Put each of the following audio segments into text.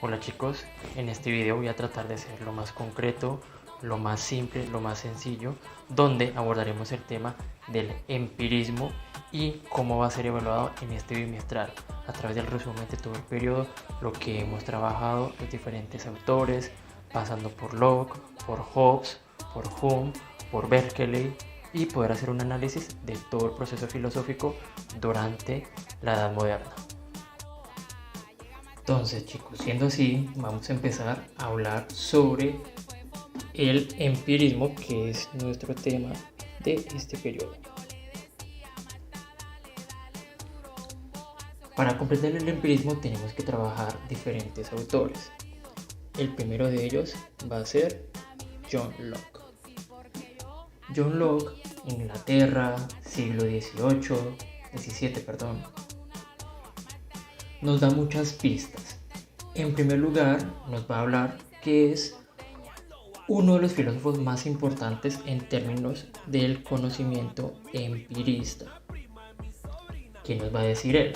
Hola chicos, en este video voy a tratar de ser lo más concreto, lo más simple, lo más sencillo, donde abordaremos el tema del empirismo y cómo va a ser evaluado en este bimestral, a través del resumen de todo el periodo, lo que hemos trabajado, los diferentes autores, pasando por Locke, por Hobbes, por Hume, por Berkeley, y poder hacer un análisis de todo el proceso filosófico durante la Edad Moderna. Entonces chicos, siendo así, vamos a empezar a hablar sobre el empirismo, que es nuestro tema de este periodo. Para comprender el empirismo tenemos que trabajar diferentes autores. El primero de ellos va a ser John Locke. John Locke, Inglaterra, siglo XVII, nos da muchas pistas. En primer lugar, nos va a hablar que es uno de los filósofos más importantes en términos del conocimiento empirista. ¿Qué nos va a decir él?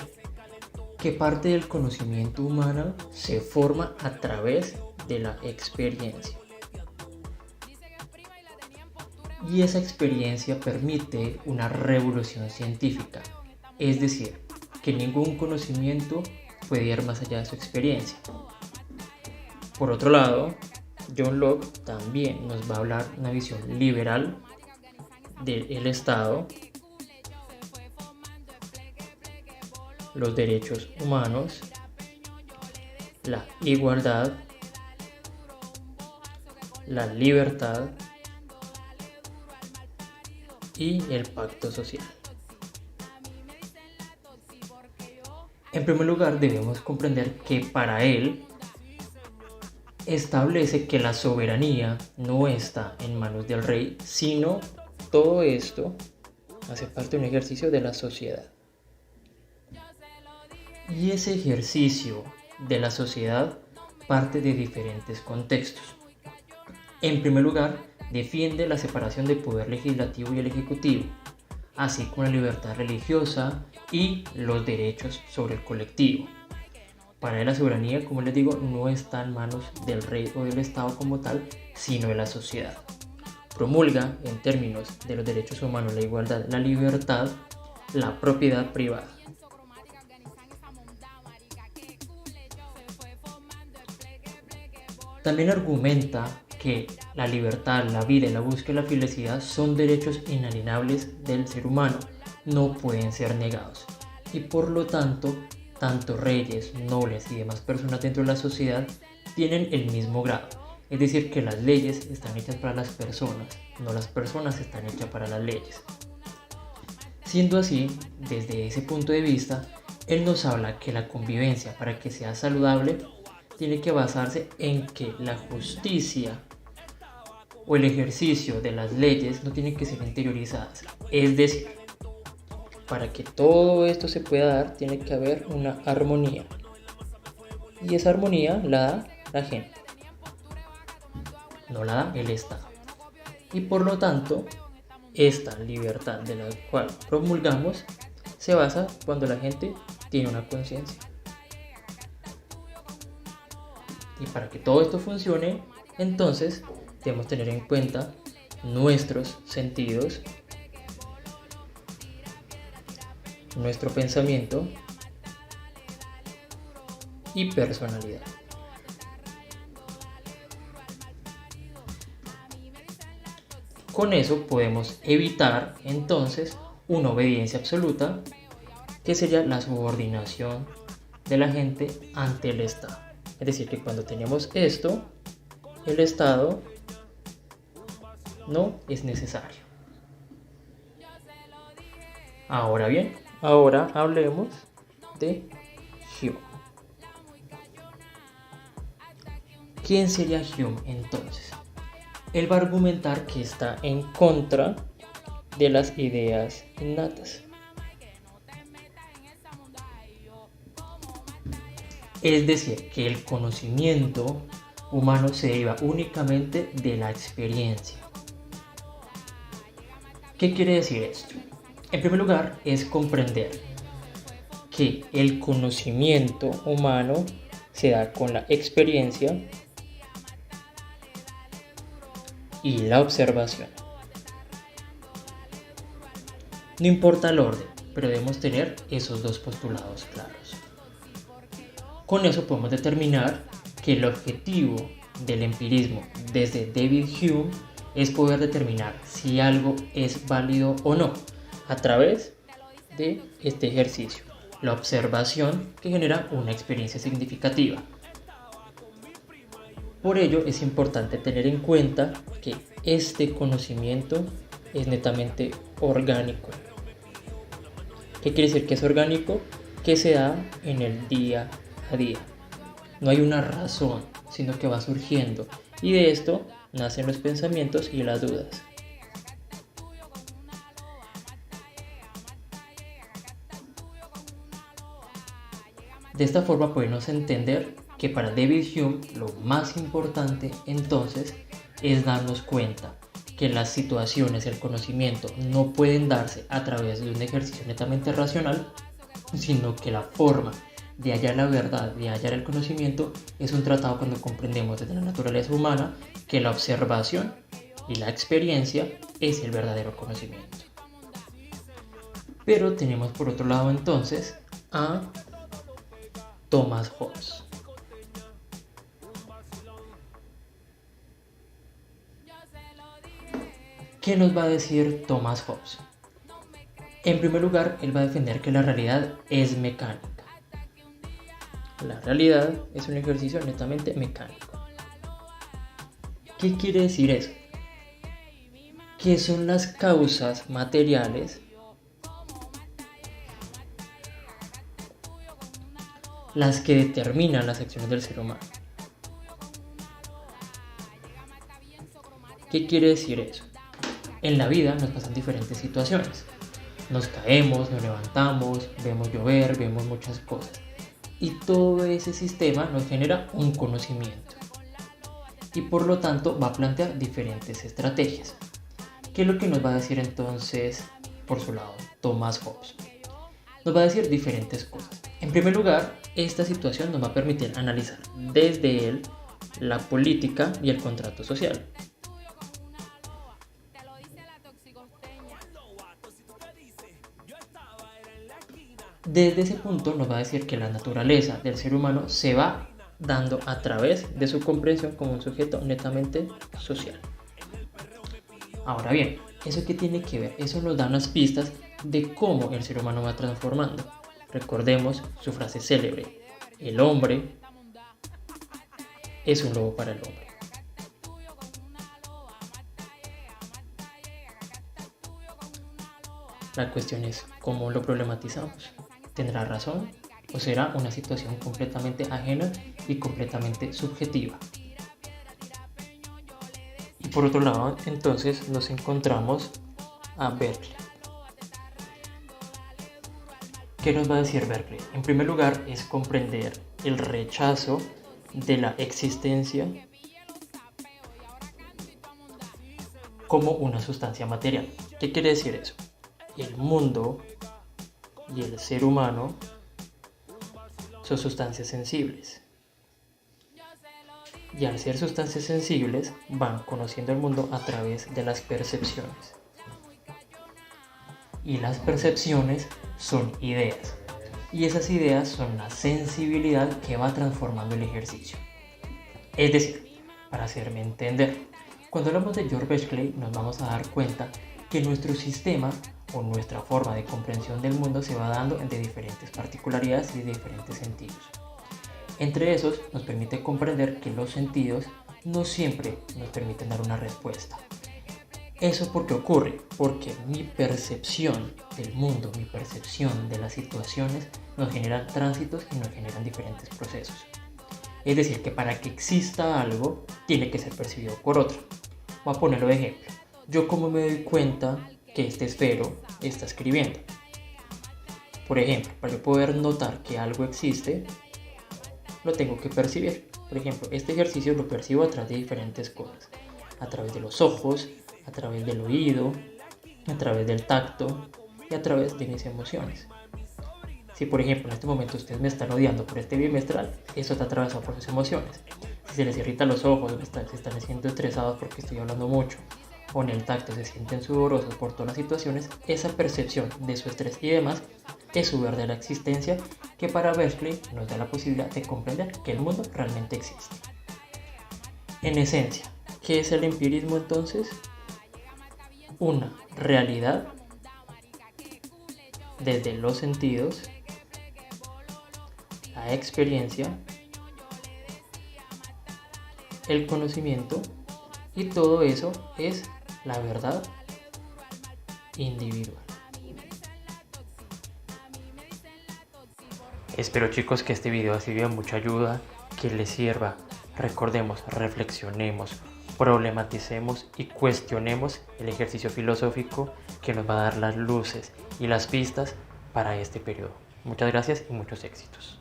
Que parte del conocimiento humano se forma a través de la experiencia. Y esa experiencia permite una revolución científica, es decir, que ningún conocimiento puede ir más allá de su experiencia. Por otro lado, John Locke también nos va a hablar de una visión liberal del Estado, los derechos humanos, la igualdad, la libertad y el pacto social. En primer lugar, debemos comprender que para él establece que la soberanía no está en manos del rey, sino todo esto hace parte de un ejercicio de la sociedad. Y ese ejercicio de la sociedad parte de diferentes contextos. En primer lugar, defiende la separación del poder legislativo y el ejecutivo, así como la libertad religiosa y los derechos sobre el colectivo. Para él la soberanía, como les digo, no está en manos del rey o del Estado como tal, sino de la sociedad. Promulga, en términos de los derechos humanos, la igualdad, la libertad, la propiedad privada. También argumenta que la libertad, la vida y la búsqueda de la felicidad son derechos inalienables del ser humano, no pueden ser negados. Y por lo tanto, tanto reyes, nobles y demás personas dentro de la sociedad tienen el mismo grado. Es decir, que las leyes están hechas para las personas, no las personas están hechas para las leyes. Siendo así, desde ese punto de vista, él nos habla que la convivencia, para que sea saludable, tiene que basarse en que la justicia o el ejercicio de las leyes no tienen que ser interiorizadas. Es decir, para que todo esto se pueda dar, tiene que haber una armonía. Y esa armonía la da la gente, no la da el Estado. Y por lo tanto, esta libertad de la cual promulgamos se basa cuando la gente tiene una conciencia. Y para que todo esto funcione, entonces debemos tener en cuenta nuestros sentidos, nuestro pensamiento y personalidad. Con eso podemos evitar entonces una obediencia absoluta, que sería la subordinación de la gente ante el Estado. Es decir, que cuando tenemos esto, el Estado no es necesario. Ahora bien, ahora hablemos de Hume. ¿Quién sería Hume entonces? Él va a argumentar que está en contra de las ideas innatas. Es decir, que el conocimiento humano se deriva únicamente de la experiencia. ¿Qué quiere decir esto? En primer lugar, es comprender que el conocimiento humano se da con la experiencia y la observación. No importa el orden, pero debemos tener esos dos postulados claros. Con eso podemos determinar que el objetivo del empirismo desde David Hume es poder determinar si algo es válido o no a través de este ejercicio, la observación que genera una experiencia significativa. Por ello es importante tener en cuenta que este conocimiento es netamente orgánico. ¿Qué quiere decir que es orgánico? Que se da en el día a día. No hay una razón, sino que va surgiendo, y de esto nacen los pensamientos y las dudas. De esta forma podemos entender que para David Hume lo más importante entonces es darnos cuenta que las situaciones, el conocimiento no pueden darse a través de un ejercicio netamente racional, sino que la forma de hallar la verdad, de hallar el conocimiento, es un tratado cuando comprendemos desde la naturaleza humana que la observación y la experiencia es el verdadero conocimiento. Pero tenemos por otro lado entonces a Thomas Hobbes. ¿Qué nos va a decir Thomas Hobbes? En primer lugar, él va a defender que la realidad es mecánica. La realidad es un ejercicio netamente mecánico. ¿Qué quiere decir eso? Que son las causas materiales las que determinan las acciones del ser humano. ¿Qué quiere decir eso? En la vida nos pasan diferentes situaciones. Nos caemos, nos levantamos, vemos llover, vemos muchas cosas. Y todo ese sistema nos genera un conocimiento. Y por lo tanto va a plantear diferentes estrategias. ¿Qué es lo que nos va a decir entonces, por su lado, Thomas Hobbes? Nos va a decir diferentes cosas. En primer lugar, esta situación nos va a permitir analizar desde él la política y el contrato social. Desde ese punto nos va a decir que la naturaleza del ser humano se va dando a través de su comprensión como un sujeto netamente social. Ahora bien, ¿eso qué tiene que ver? Eso nos da unas pistas de cómo el ser humano va transformando. Recordemos su frase célebre: el hombre es un lobo para el hombre. La cuestión es cómo lo problematizamos. ¿Tendrá razón o será una situación completamente ajena y completamente subjetiva? Y por otro lado, entonces nos encontramos a Berkeley. ¿Qué nos va a decir Berkeley? En primer lugar, es comprender el rechazo de la existencia como una sustancia material. ¿Qué quiere decir eso? El mundo y el ser humano son sustancias sensibles. Y al ser sustancias sensibles, van conociendo el mundo a través de las percepciones. Y las percepciones son ideas. Y esas ideas son la sensibilidad que va transformando el ejercicio. Es decir, para hacerme entender, cuando hablamos de George Berkeley nos vamos a dar cuenta que nuestro sistema o nuestra forma de comprensión del mundo se va dando de diferentes particularidades y de diferentes sentidos. Entre esos nos permite comprender que los sentidos no siempre nos permiten dar una respuesta. ¿Eso por qué ocurre? Porque mi percepción del mundo, mi percepción de las situaciones nos generan tránsitos y nos generan diferentes procesos. Es decir, que para que exista algo, tiene que ser percibido por otro. Voy a ponerlo de ejemplo. Yo cómo me doy cuenta que este esfero está escribiendo. Por ejemplo, para yo poder notar que algo existe, lo tengo que percibir. Por ejemplo, este ejercicio lo percibo a través de diferentes cosas. A través de los ojos, a través del oído, a través del tacto y a través de mis emociones. Si por ejemplo en este momento ustedes me están odiando por este bimestral, eso está atravesado por sus emociones. Si se les irritan los ojos, se están siendo estresados porque estoy hablando mucho, o en el tacto se sienten sudorosos por todas las situaciones, esa percepción de su estrés y demás es su verdadera existencia, que para Berkeley nos da la posibilidad de comprender que el mundo realmente existe. En esencia, ¿qué es el empirismo entonces? Una realidad desde los sentidos, la experiencia, el conocimiento, y todo eso es la verdad individual. Espero, chicos, que este video ha sido de mucha ayuda, que les sirva. Recordemos, reflexionemos, problematicemos y cuestionemos el ejercicio filosófico que nos va a dar las luces y las pistas para este periodo. Muchas gracias y muchos éxitos.